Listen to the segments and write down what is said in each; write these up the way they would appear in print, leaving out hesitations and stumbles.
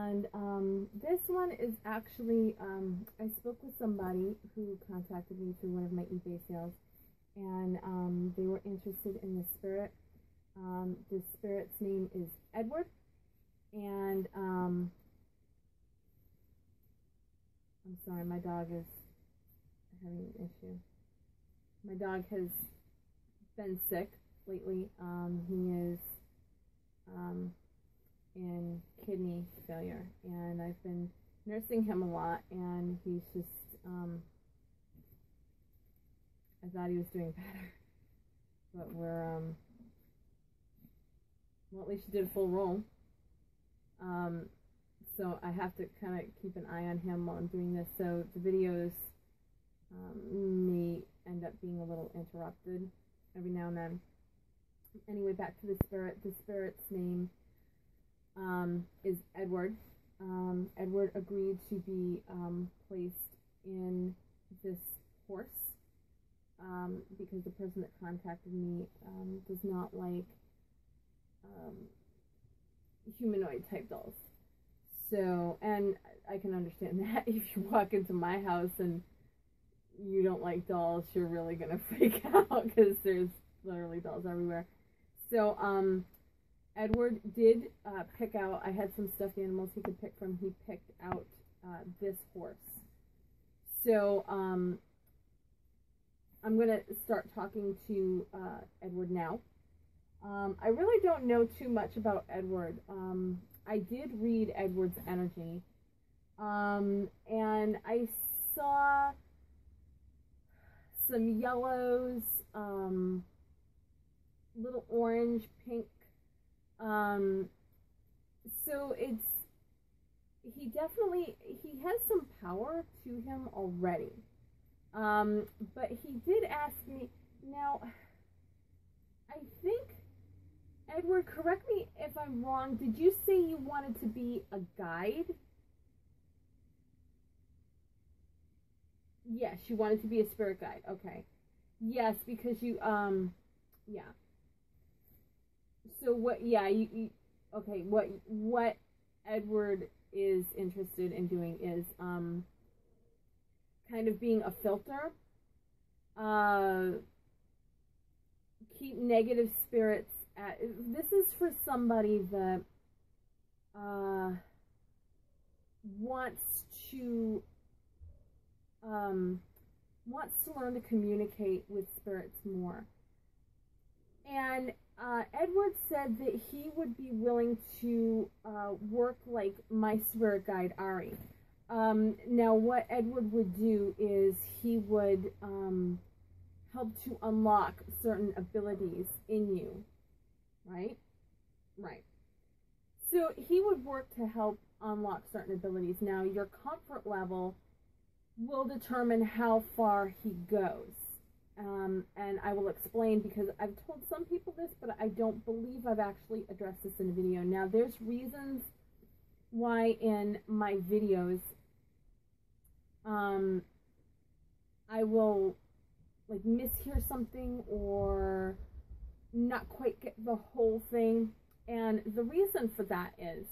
And this one is actually, I spoke with somebody who contacted me through one of my eBay sales, and they were interested in the spirit. The spirit's name is Edward, and I'm sorry, my dog is having an issue. My dog has been sick lately. He is in kidney failure, and I've been nursing him a lot, and he's just, I thought he was doing better, but we're, well, at least she did a full roll, so I have to kind of keep an eye on him while I'm doing this, so the videos may end up being a little interrupted every now and then. Anyway, back to the spirit. The spirit's name is Edward. Edward agreed to be placed in this horse because the person that contacted me does not like humanoid type dolls. So, and I can understand that. If you walk into my house and you don't like dolls, you're really gonna freak out because there's literally dolls everywhere. So, Edward did pick out, I had some stuffed animals he could pick from. He picked out this horse. So, I'm going to start talking to Edward now. I really don't know too much about Edward. I did read Edward's energy. And I saw some yellows, little orange, pink. So he has some power to him already. But he did ask me, now, I think, Edward, correct me if I'm wrong, did you say you wanted to be a guide? Yes, you wanted to be a spirit guide, okay. Yes, because you, yeah. So what, yeah, okay, what Edward is interested in doing is, kind of being a filter, keep negative spirits at, this is for somebody that, wants to learn to communicate with spirits more. And Edward said that he would be willing to work like my spirit guide, Ari. Now, what Edward would do is he would help to unlock certain abilities in you, right? Right. So he would work to help unlock certain abilities. Now, your comfort level will determine how far he goes. And I will explain, because I've told some people this, but I don't believe I've actually addressed this in a video. Now, there's reasons why in my videos I will like mishear something or not quite get the whole thing, and the reason for that is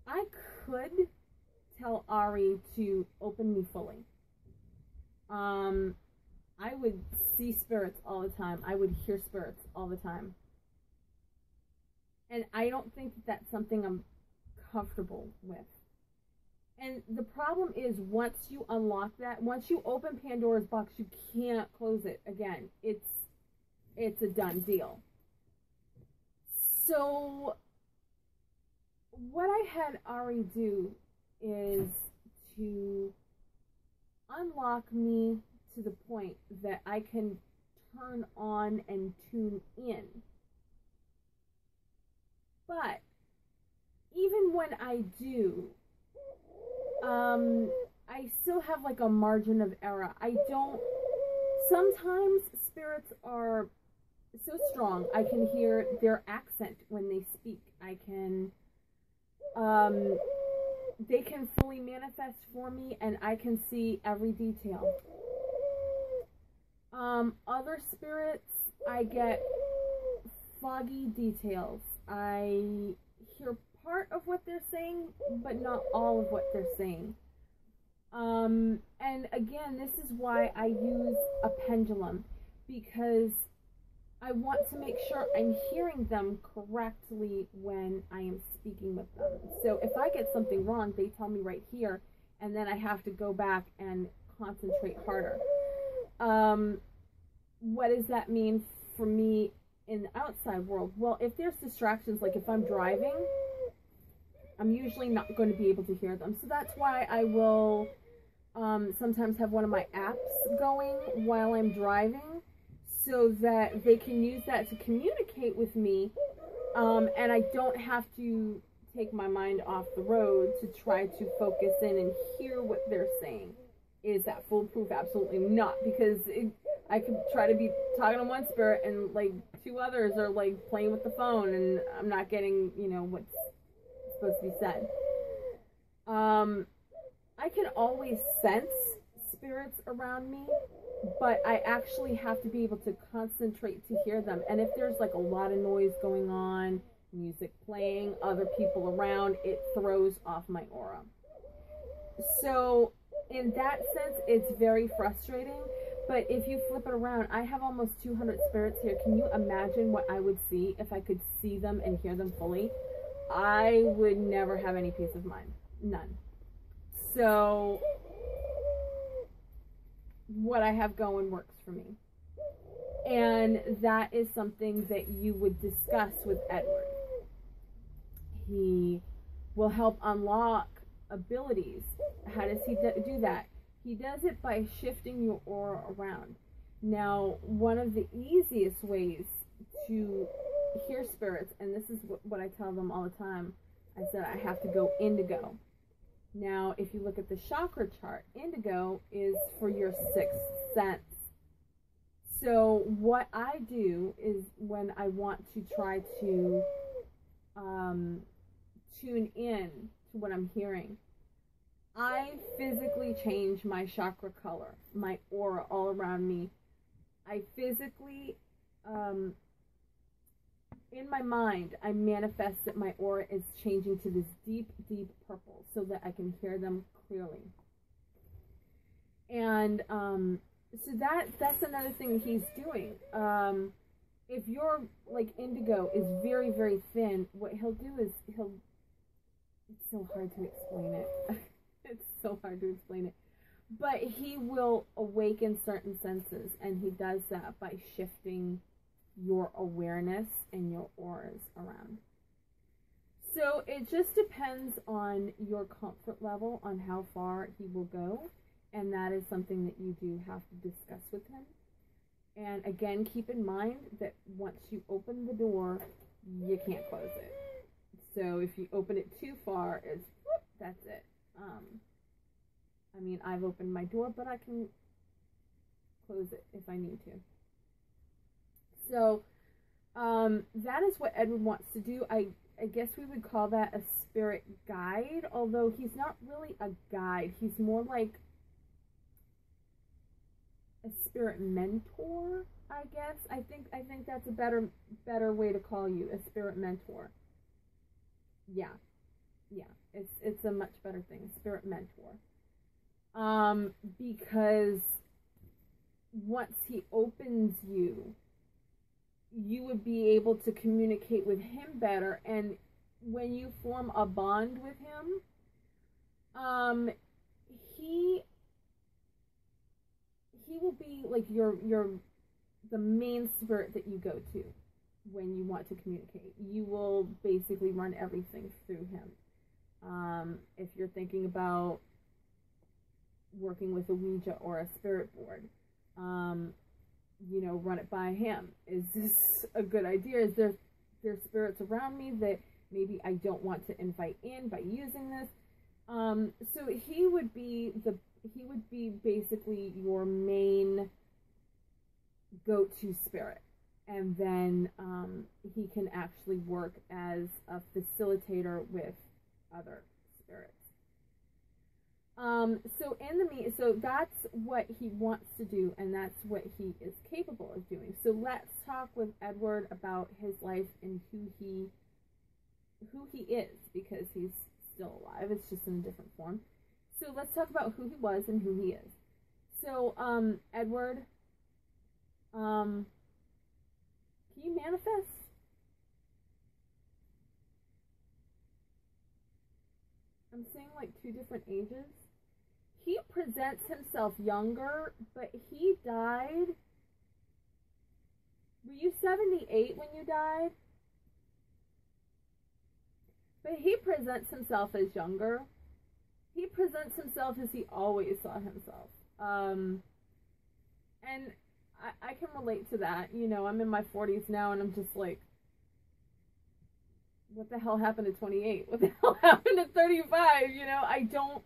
I could tell Ari to open me fully. I would see spirits all the time. I would hear spirits all the time. And I don't think that that's something I'm comfortable with. And the problem is, once you unlock that, once you open Pandora's box, you can't close it again. It's a done deal. So what I had Ari do is to unlock me to the point that I can turn on and tune in. But even when I do, I still have like a margin of error. Sometimes spirits are so strong, I can hear their accent when they speak. I can, they can fully manifest for me, and I can see every detail. Other spirits, I get foggy details. I hear part of what they're saying, but not all of what they're saying. And again, this is why I use a pendulum, because I want to make sure I'm hearing them correctly when I am speaking with them. So if I get something wrong, they tell me right here, and then I have to go back and concentrate harder. What does that mean for me in the outside world? Well, if there's distractions, like if I'm driving, I'm usually not going to be able to hear them. So that's why I will sometimes have one of my apps going while I'm driving, so that they can use that to communicate with me, and I don't have to take my mind off the road to try to focus in and hear what they're saying. Is that foolproof? Absolutely not, because I could try to be talking to one spirit and like two others are like playing with the phone, and I'm not getting, you know, what's supposed to be said. I can always sense spirits around me, but I actually have to be able to concentrate to hear them. And if there's like a lot of noise going on, music playing, other people around, it throws off my aura. So in that sense, it's very frustrating. But if you flip it around, I have almost 200 spirits here. Can you imagine what I would see if I could see them and hear them fully? I would never have any peace of mind. None. So what I have going works for me. And that is something that you would discuss with Edward. He will help unlock abilities. How does he do that? He does it by shifting your aura around. Now, one of the easiest ways to hear spirits, and this is what I tell them all the time, I said I have to go indigo. Now, if you look at the chakra chart, indigo is for your sixth sense. So what I do is when I want to try to tune in to what I'm hearing, I physically change my chakra color, my aura all around me. I physically, in my mind, I manifest that my aura is changing to this deep, deep purple so that I can hear them clearly. And so that's another thing he's doing. If your like indigo is very, very thin, what he'll do is it's so hard to explain it. It's so hard to explain it. But he will awaken certain senses, and he does that by shifting your awareness and your auras around. So it just depends on your comfort level on how far he will go, and that is something that you do have to discuss with him. And again, keep in mind that once you open the door, you can't close it. So if you open it too far, that's it. I mean, I've opened my door, but I can close it if I need to. So that is what Edward wants to do. I guess we would call that a spirit guide, although he's not really a guide. He's more like a spirit mentor, I guess. I think that's a better way to call you, a spirit mentor. Yeah. It's a much better thing, spirit mentor. Because once he opens you, you would be able to communicate with him better, and when you form a bond with him, he will be like the main spirit that you go to when you want to communicate. You will basically run everything through him. If you're thinking about working with a Ouija or a spirit board, run it by him. Is this a good idea? Is there spirits around me that maybe I don't want to invite in by using this? So he would be basically your main go-to spirit, and then he can actually work as a facilitator with other spirits. So that's what he wants to do, and that's what he is capable of doing. So let's talk with Edward about his life and who he who he is, because he's still alive. It's just in a different form. So let's talk about who he was and who he is. So, Edward, can you manifest? I'm seeing like two different ages. He presents himself younger, but he died. Were you 78 when you died? But he presents himself as younger. He presents himself as he always saw himself. And I can relate to that. You know, I'm in my 40s now, and I'm just like, what the hell happened at 28? What the hell happened at 35? You know, I don't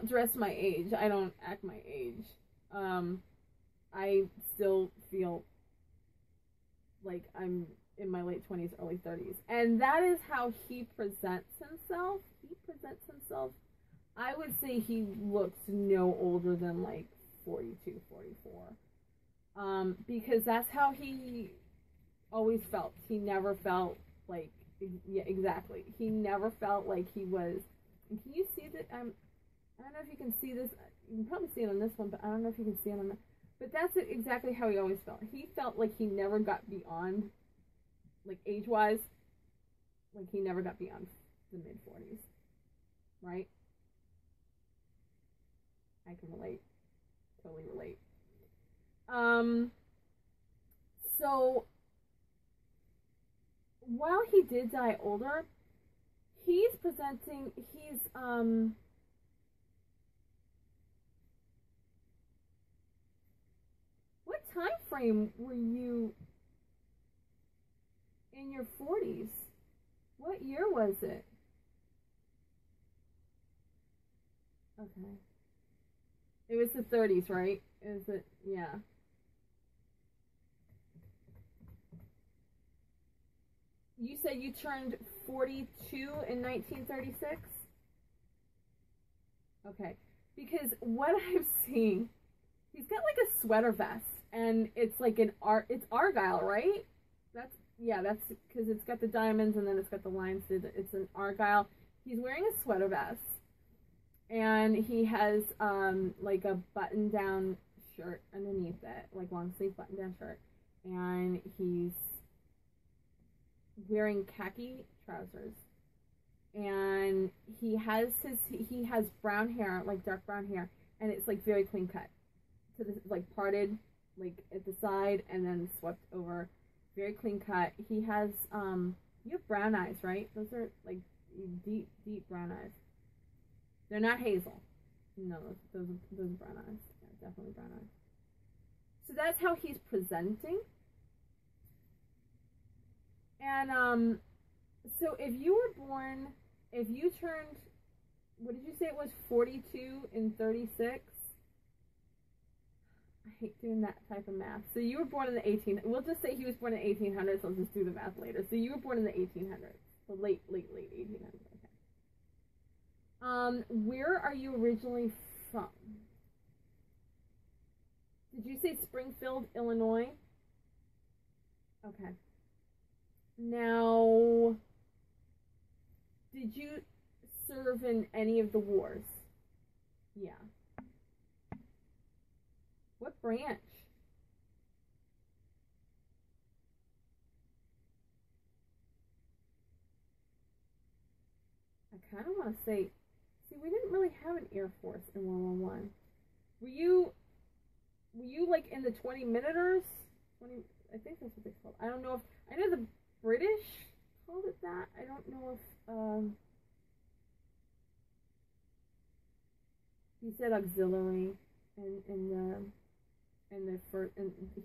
dress my age. I don't act my age. I still feel like I'm in my late 20s, early 30s. And that is how he presents himself. He presents himself, I would say he looks no older than like 42, 44. Because that's how he always felt. He never felt like, yeah, exactly. He never felt like he was, and can you see that? I don't know if you can see this. You can probably see it on this one, but I don't know if you can see it on that. But that's exactly how he always felt. He felt like he never got beyond, like age-wise, like he never got beyond the mid-40s, right? I can relate, totally relate. So while he did die older, he's what time frame were you in your 40s? What year was it? Okay. It was the 30s, right? Is it? Yeah. You said you turned 42 in 1936? Okay. Because what I'm seeing, he's got like a sweater vest, and it's like it's argyle, right? That's because it's got the diamonds and then it's got the lines. It's an argyle. He's wearing a sweater vest, and he has like a button-down shirt underneath it, like long sleeve button-down shirt, and he's wearing khaki trousers, and he has brown hair, like dark brown hair, and it's like very clean cut, so this like parted like at the side and then swept over, very clean cut. He has you have brown eyes, right? Those are like deep brown eyes. They're not hazel. No, those are brown eyes. Yeah, definitely brown eyes. So that's how he's presenting. And so if you turned, what did you say it was, 42 in 36? I hate doing that type of math. So you were born in the 1800s. We'll just say he was born in the 1800s. I'll just do the math later. So you were born in the 1800s. The late 1800s. Okay. Where are you originally from? Did you say Springfield, Illinois? Okay. Now, did you serve in any of the wars? Yeah. What branch? I kind of want to say, see, we didn't really have an Air Force in 111. Were you like in the 20 minuters? 20, I think that's what they called. I don't know if, I know the British called it that. I don't know if he said auxiliary and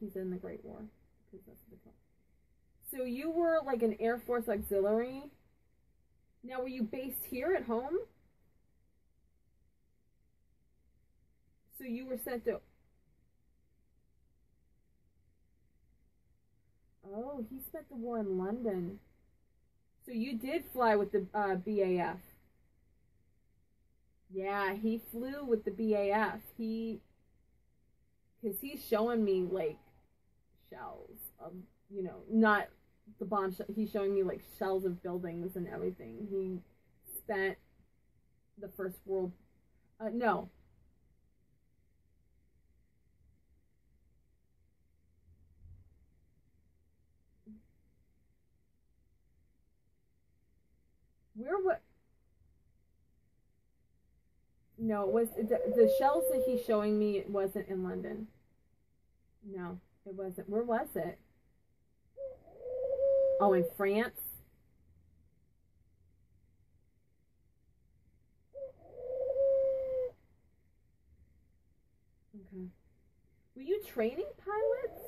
he said in the Great War, because that's what they call it. So you were like an Air Force auxiliary. Now, were you based here at home? So you were sent to. Oh, he spent the war in London. So you did fly with the BAF. Yeah, he flew with the BAF. Because he's showing me, like, shells of, you know, not the bomb. He's showing me like shells of buildings and everything. He spent the First World. No. Where what? No, it was the shells that he's showing me. It wasn't in London. No, it wasn't. Where was it? Oh, in France. Okay. Were you training pilots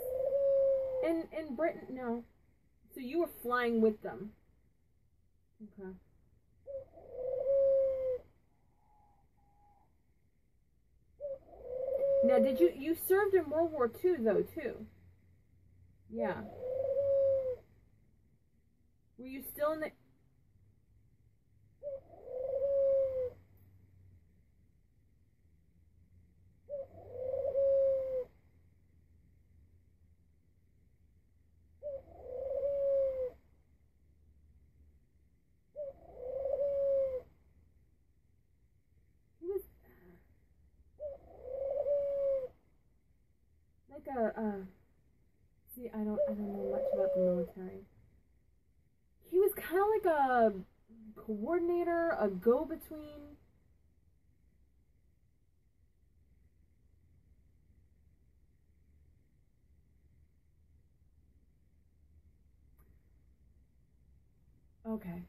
in Britain? No. So you were flying with them. Okay. Now, did you served in World War II though too? Yeah. Were you still in the? Like see, I don't know much about the military. He was kind of like a coordinator, a go-between. Okay.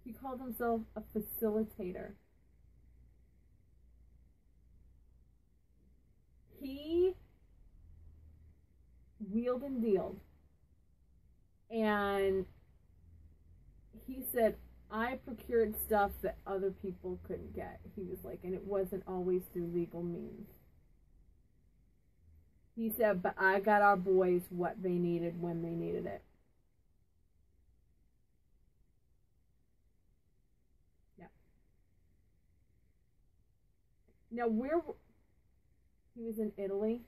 He called himself a facilitator. He wheeled and dealed. And he said, I procured stuff that other people couldn't get. He was like, and it wasn't always through legal means. He said, but I got our boys what they needed when they needed it. Yeah. Now, where... He was in Italy.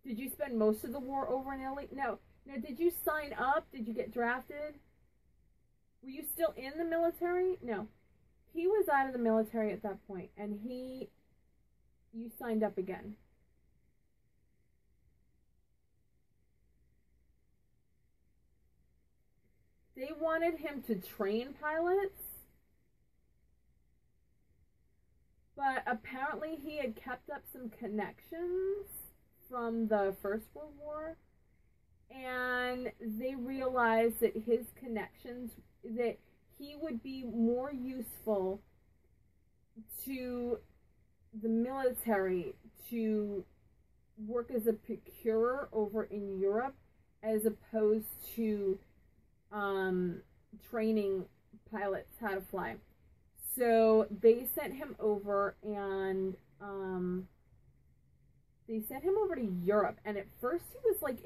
Did you spend most of the war over in Italy? No. Now, did you sign up? Did you get drafted? Were you still in the military? No. He was out of the military at that point, and you signed up again. They wanted him to train pilots, but apparently he had kept up some connections from the First World War, and they realized that his connections, that he would be more useful to the military to work as a procurer over in Europe as opposed to training pilots how to fly. So they sent him over, and they sent him over to Europe. And at first he was like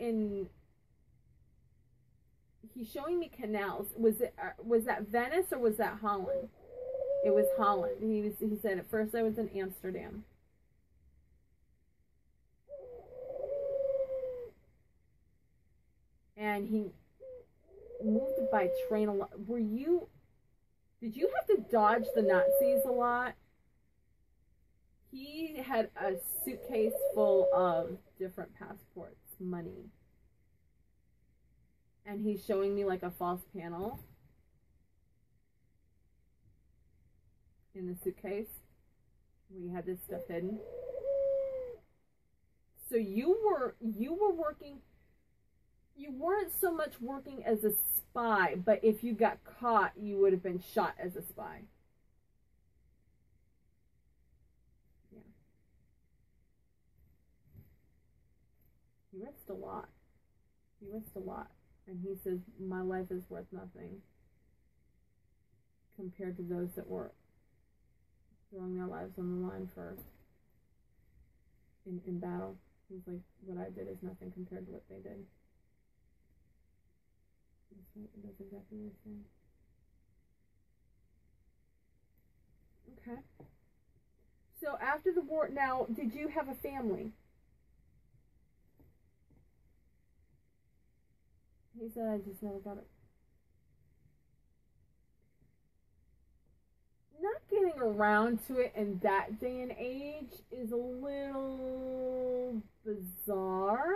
he's showing me canals. Was that Venice or was that Holland? It was Holland. He said at first I was in Amsterdam. And he moved by train a lot. Did you have to dodge the Nazis a lot? He had a suitcase full of different passports, money. And he's showing me like a false panel in the suitcase where you had this stuff hidden. So you were working. You weren't so much working as a spy, but if you got caught, you would have been shot as a spy. Yeah. He risked a lot. He risked a lot. And he says, my life is worth nothing compared to those that were throwing their lives on the line for in battle. He's like, what I did is nothing compared to what they did. That's exactly what he's saying. Okay. So after the war, now, did you have a family? He said I just never got it. Not getting around to it in that day and age is a little bizarre.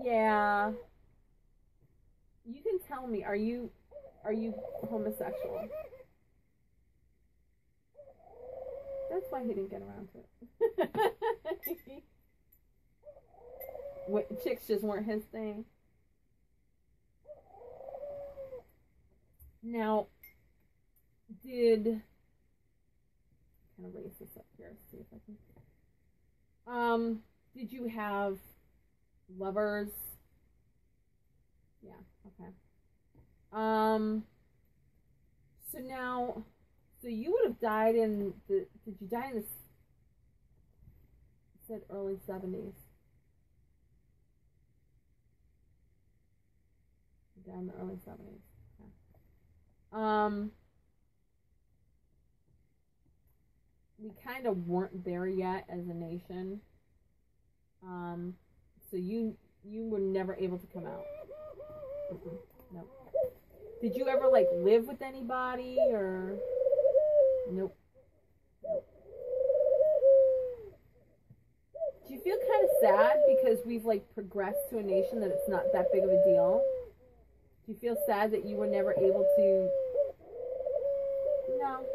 Yeah. You can tell me, are you homosexual? That's why he didn't get around to it. What, chicks just weren't his thing. Now, kind of raise this up here, see if I can. Did you have lovers? Yeah, okay. So now, so you would have died in the, did you die in the, you said early 70s. You died in the early 70s. We kind of weren't there yet as a nation. So you were never able to come out. No. Did you ever like live with anybody or? Nope. Do you feel kind of sad because we've like progressed to a nation that it's not that big of a deal? Do you feel sad that you were never able to? No.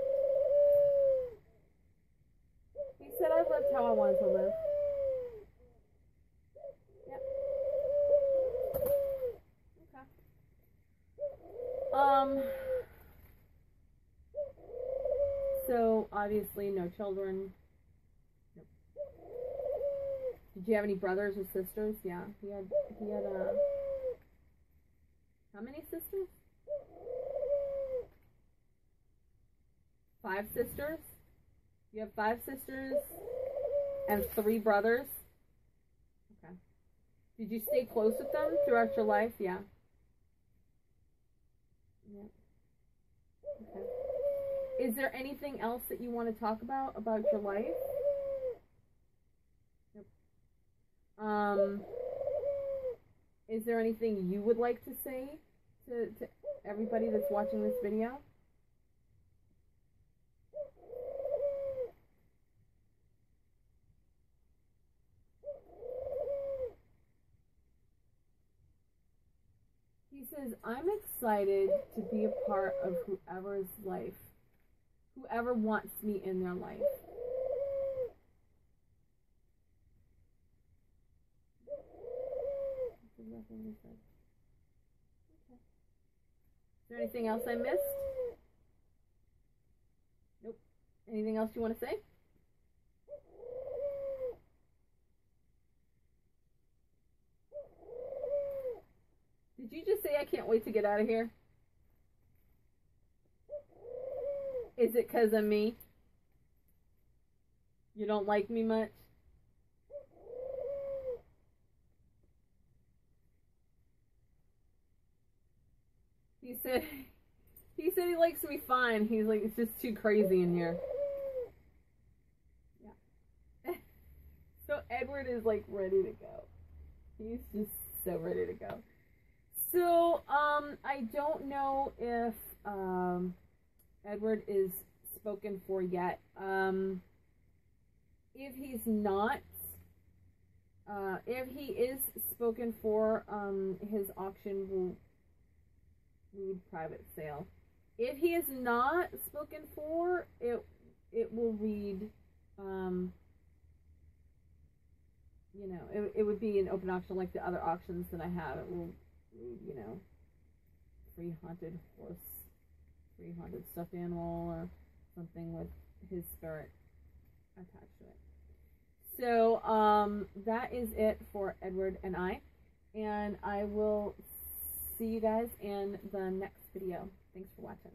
He said I lived how I wanted to live. Yep. Okay. So obviously no children. Nope. Did you have any brothers or sisters? Yeah. He had how many sisters? 5 sisters? You have 5 sisters and 3 brothers? Okay. Did you stay close with them throughout your life? Yeah. Yeah. Okay. Is there anything else that you want to talk about your life? Nope. Is there anything you would like to say to everybody that's watching this video? He says, I'm excited to be a part of whoever's life, whoever wants me in their life. Okay. Is there anything else I missed? Nope. Anything else you want to say? Did you just say I can't wait to get out of here? Is it because of me? You don't like me much? He said he likes me fine. He's like, it's just too crazy in here. Yeah. So Edward is like ready to go. He's just so ready to go. So, I don't know if, Edward is spoken for yet. If he's not, if he is spoken for, his auction will read private sale. If he is not spoken for, it will read, you know, it would be an open auction like the other auctions that I have. It will read, you know, free haunted horse, free haunted stuffed animal, or something with his spirit attached to it. So, that is it for Edward and I will see you guys in the next video. Thanks for watching.